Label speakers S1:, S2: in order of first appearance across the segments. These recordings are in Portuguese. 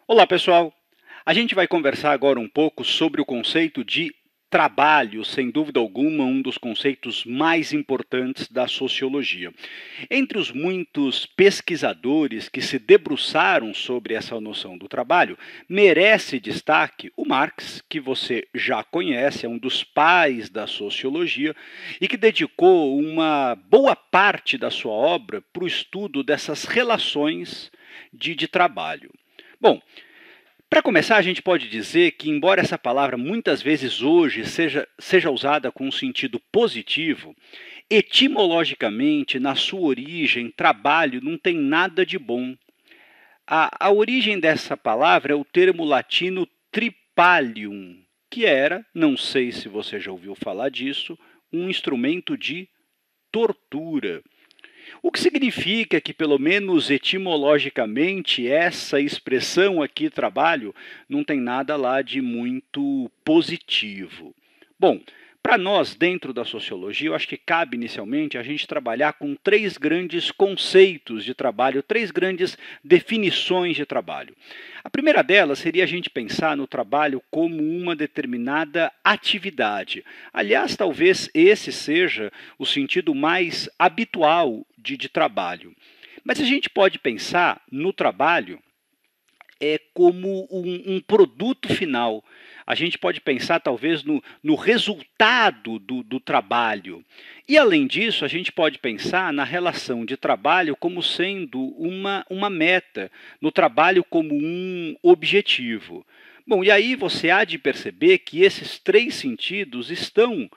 S1: Olá, pessoal! A gente vai conversar agora um pouco sobre o conceito de trabalho, sem dúvida alguma, um dos conceitos mais importantes da sociologia. Entre os muitos pesquisadores que se debruçaram sobre essa noção do trabalho, merece destaque o Marx, que você já conhece, é um dos pais da sociologia e que dedicou uma boa parte da sua obra para o estudo dessas relações de trabalho. Bom, para começar, a gente pode dizer que, embora essa palavra muitas vezes hoje seja usada com um sentido positivo, etimologicamente, na sua origem, trabalho não tem nada de bom. A origem dessa palavra é o termo latino tripalium, que era, não sei se você já ouviu falar disso, um instrumento de tortura. O que significa que, pelo menos etimologicamente, essa expressão aqui, trabalho, não tem nada lá de muito positivo. Bom, para nós, dentro da sociologia, eu acho que cabe inicialmente a gente trabalhar com três grandes conceitos de trabalho, três grandes definições de trabalho. A primeira delas seria a gente pensar no trabalho como uma determinada atividade. Aliás, talvez esse seja o sentido mais habitual de trabalho. Mas a gente pode pensar no trabalho como um produto final. A gente pode pensar, talvez, no resultado do trabalho. E, além disso, a gente pode pensar na relação de trabalho como sendo uma meta, no trabalho como um objetivo. Bom, e aí você há de perceber que esses três sentidos estão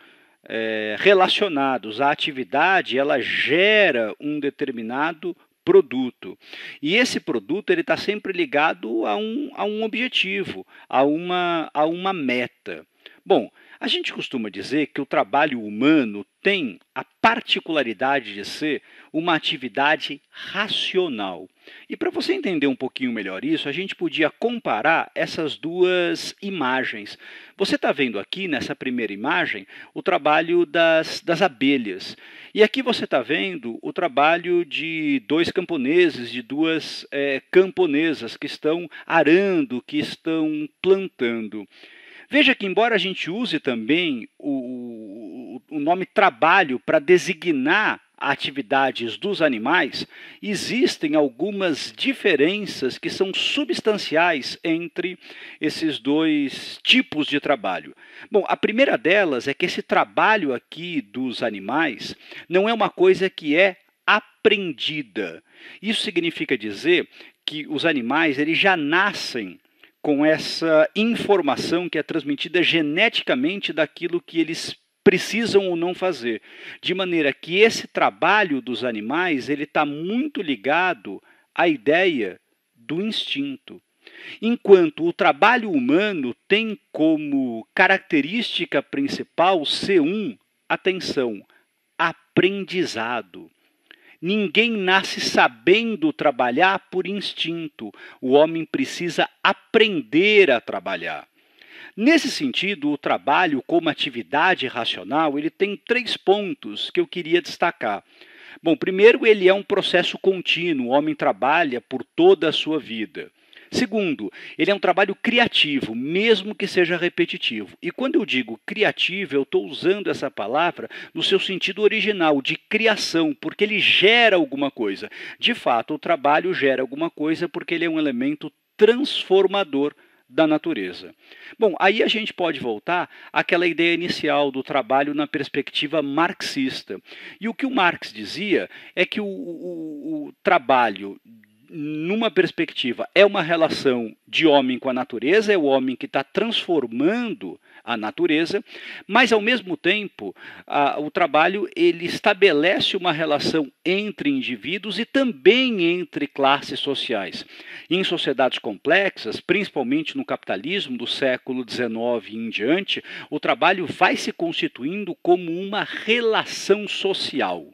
S1: relacionados. A atividade, ela gera um determinado produto. E esse produto está sempre ligado a um objetivo, a uma meta. Bom, a gente costuma dizer que o trabalho humano tem a particularidade de ser uma atividade racional. E para você entender um pouquinho melhor isso, a gente podia comparar essas duas imagens. Você está vendo aqui, nessa primeira imagem, o trabalho das abelhas. E aqui você está vendo o trabalho de dois camponeses, de duas camponesas que estão arando, que estão plantando. Veja que, embora a gente use também o nome trabalho para designar atividades dos animais, existem algumas diferenças que são substanciais entre esses dois tipos de trabalho. Bom, a primeira delas é que esse trabalho aqui dos animais não é uma coisa que é aprendida. Isso significa dizer que os animais eles já nascem com essa informação que é transmitida geneticamente daquilo que eles precisam ou não fazer. De maneira que esse trabalho dos animais ele está muito ligado à ideia do instinto. Enquanto o trabalho humano tem como característica principal atenção, aprendizado. Ninguém nasce sabendo trabalhar por instinto. O homem precisa aprender a trabalhar. Nesse sentido, o trabalho como atividade racional, ele tem três pontos que eu queria destacar. Bom, primeiro, ele é um processo contínuo. O homem trabalha por toda a sua vida. Segundo, ele é um trabalho criativo, mesmo que seja repetitivo. E quando eu digo criativo, eu estou usando essa palavra no seu sentido original, de criação, porque ele gera alguma coisa. De fato, o trabalho gera alguma coisa porque ele é um elemento transformador da natureza. Bom, aí a gente pode voltar àquela ideia inicial do trabalho na perspectiva marxista. E o que o Marx dizia é que o trabalho numa perspectiva, é uma relação de homem com a natureza, é o homem que está transformando a natureza, mas, ao mesmo tempo, o trabalho ele estabelece uma relação entre indivíduos e também entre classes sociais. Em sociedades complexas, principalmente no capitalismo do século XIX em diante, o trabalho vai se constituindo como uma relação social.